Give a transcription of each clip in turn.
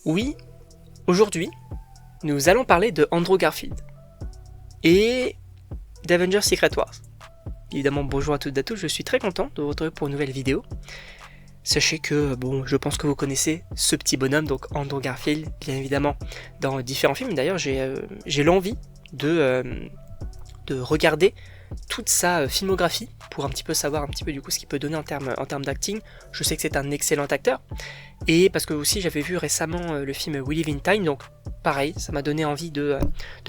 Oui, aujourd'hui, nous allons parler de Andrew Garfield et d'Avengers Secret Wars. Évidemment, bonjour à toutes et à tous, je suis très content de vous retrouver pour une nouvelle vidéo. Sachez que, je pense que vous connaissez ce petit bonhomme, donc Andrew Garfield, bien évidemment, dans différents films. D'ailleurs, j'ai l'envie de regarder toute sa filmographie pour un petit peu savoir un petit peu du coup ce qu'il peut donner en termes d'acting. Je sais que c'est un excellent acteur, et parce que aussi j'avais vu récemment le film We Live in Time, donc pareil, ça m'a donné envie de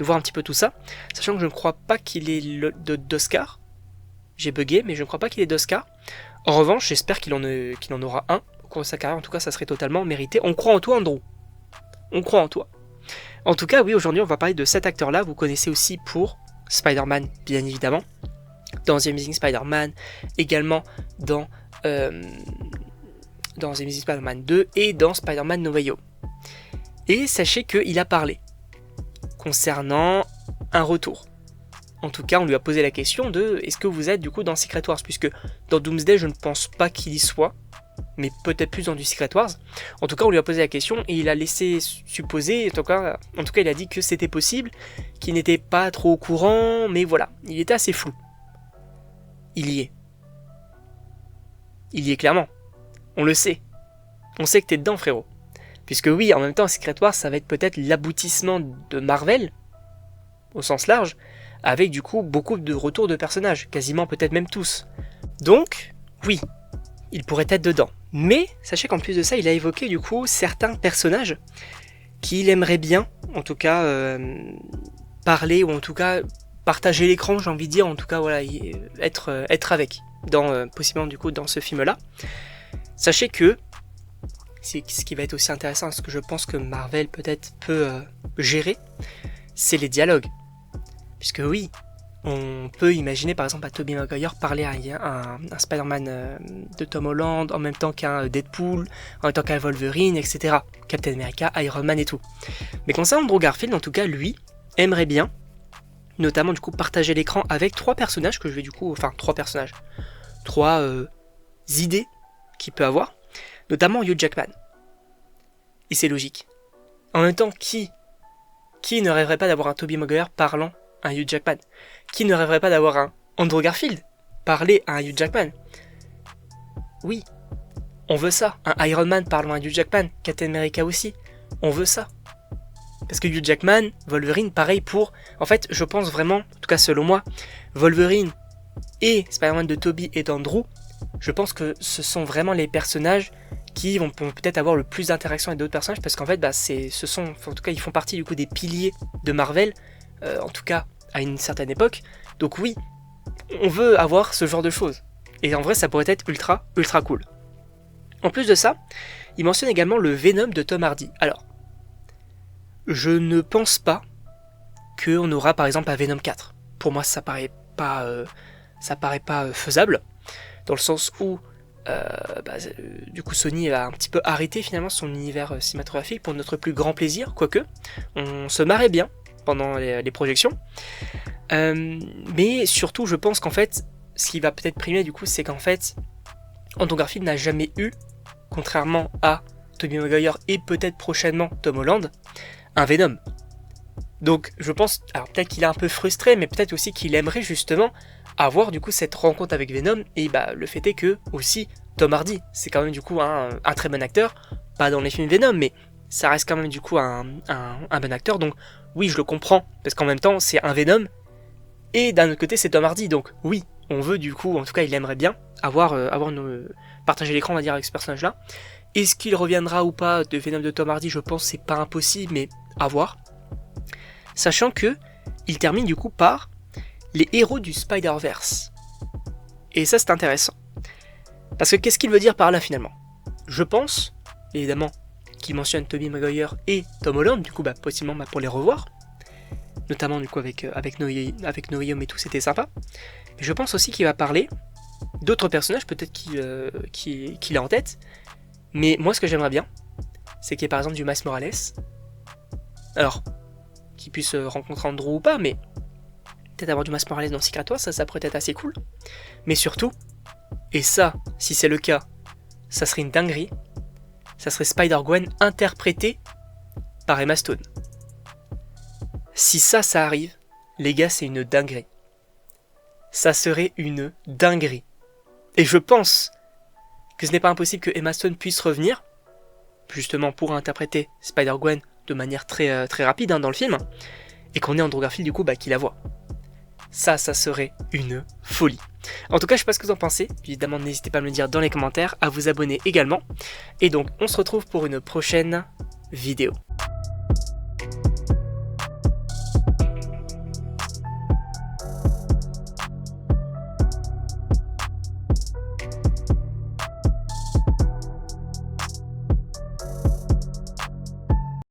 voir un petit peu tout ça, sachant que je ne crois pas qu'il ait d'Oscar. J'ai bugué, mais je ne crois pas qu'il ait d'Oscar. En revanche, j'espère qu'il en aura un au cours de sa carrière. En tout cas, ça serait totalement mérité. On croit en toi, Andrew. On croit en toi. En tout cas, oui, aujourd'hui, on va parler de cet acteur-là. Vous connaissez aussi pour Spider-Man, bien évidemment. Dans The Amazing Spider-Man, également dans The Amazing Spider-Man 2 et dans Spider-Man No Way Home. Et sachez qu'il a parlé concernant un retour. En tout cas, on lui a posé la question de est-ce que vous êtes du coup dans Secret Wars, puisque dans Doomsday, je ne pense pas qu'il y soit, mais peut-être plus dans du Secret Wars. En tout cas, on lui a posé la question et il a laissé supposer, en tout cas, il a dit que c'était possible, qu'il n'était pas trop au courant, mais voilà, il était assez flou. Il y est. Il y est clairement. On le sait. On sait que t'es dedans, frérot. Puisque oui, en même temps, Secret Wars, ça va être peut-être l'aboutissement de Marvel, au sens large, avec du coup beaucoup de retours de personnages, quasiment peut-être même tous. Donc, oui, il pourrait être dedans. Mais, sachez qu'en plus de ça, il a évoqué du coup certains personnages qu'il aimerait bien, en tout cas, parler, ou en tout cas, partager l'écran, j'ai envie de dire, en tout cas, voilà, être avec, possiblement du coup dans ce film-là. Sachez que, ce qui va être aussi intéressant, ce que je pense que Marvel peut-être peut gérer, c'est les dialogues. Puisque oui, on peut imaginer par exemple à Tobey Maguire parler à un Spider-Man de Tom Holland, en même temps qu'un Deadpool, en même temps qu'un Wolverine, etc. Captain America, Iron Man et tout. Mais concernant Andrew Garfield, en tout cas, lui, aimerait bien, notamment du coup, partager l'écran avec trois personnages que je vais du coup, trois idées qu'il peut avoir, notamment Hugh Jackman. Et c'est logique. En même temps, qui ne rêverait pas d'avoir un Tobey Maguire parlant un Hugh Jackman? Qui ne rêverait pas d'avoir un Andrew Garfield parler à un Hugh Jackman? Oui, on veut ça. Un Iron Man parlant à un Hugh Jackman, Captain America aussi, on veut ça. Parce que Hugh Jackman, Wolverine, pareil pour... En fait, je pense vraiment, en tout cas selon moi, Wolverine et Spider-Man de Tobey et d'Andrew, je pense que ce sont vraiment les personnages qui vont peut-être avoir le plus d'interaction avec d'autres personnages, parce qu'en fait, en tout cas, ils font partie du coup des piliers de Marvel, en tout cas à une certaine époque. Donc oui, on veut avoir ce genre de choses. Et en vrai, ça pourrait être ultra cool. En plus de ça, il mentionne également le Venom de Tom Hardy. Alors, je ne pense pas qu'on aura par exemple un Venom 4. Pour moi, ça paraît pas faisable, dans le sens où du coup Sony a un petit peu arrêté finalement son univers cinématographique pour notre plus grand plaisir, quoique on se marrait bien pendant les projections. Mais surtout, je pense qu'en fait, ce qui va peut-être primer du coup, c'est qu'en fait, Andrew Garfield n'a jamais eu, contrairement à Tobey Maguire et peut-être prochainement Tom Holland, un Venom. Donc je pense, alors peut-être qu'il est un peu frustré, mais peut-être aussi qu'il aimerait justement avoir du coup cette rencontre avec Venom, et le fait est que aussi Tom Hardy, c'est quand même du coup un très bon acteur, pas dans les films Venom, mais ça reste quand même du coup un bon acteur, donc oui, je le comprends, parce qu'en même temps c'est un Venom, et d'un autre côté c'est Tom Hardy, donc oui, on veut du coup, en tout cas il aimerait bien partager l'écran, on va dire, avec ce personnage-là. Est-ce qu'il reviendra ou pas de Venom de Tom Hardy? Je pense que c'est pas impossible, mais à voir. Sachant que il termine du coup par les héros du Spider-Verse. Et ça c'est intéressant. Parce que qu'est-ce qu'il veut dire par là finalement? Je pense, évidemment, qu'il mentionne Tobey Maguire et Tom Holland, du coup possiblement pour les revoir. Notamment du coup avec No Way Home et tout, c'était sympa. Mais je pense aussi qu'il va parler d'autres personnages, peut-être qu'il a en tête. Mais moi ce que j'aimerais bien, c'est qu'il y ait par exemple du Miles Morales. Alors, qu'il puisse rencontrer Andrew ou pas, mais peut-être avoir du Miles Morales dans Secret Wars, ça pourrait être assez cool. Mais surtout, et ça, si c'est le cas, ça serait une dinguerie, ça serait Spider-Gwen interprétée par Emma Stone. Si ça arrive, les gars, c'est une dinguerie. Ça serait une dinguerie. Et je pense que ce n'est pas impossible que Emma Stone puisse revenir, justement pour interpréter Spider-Gwen de manière très rapide dans le film, et qu'on ait Andrew Garfield du coup qui la voit. Ça serait une folie. En tout cas, je sais pas ce que vous en pensez. Évidemment, n'hésitez pas à me le dire dans les commentaires, à vous abonner également. Et donc, on se retrouve pour une prochaine vidéo.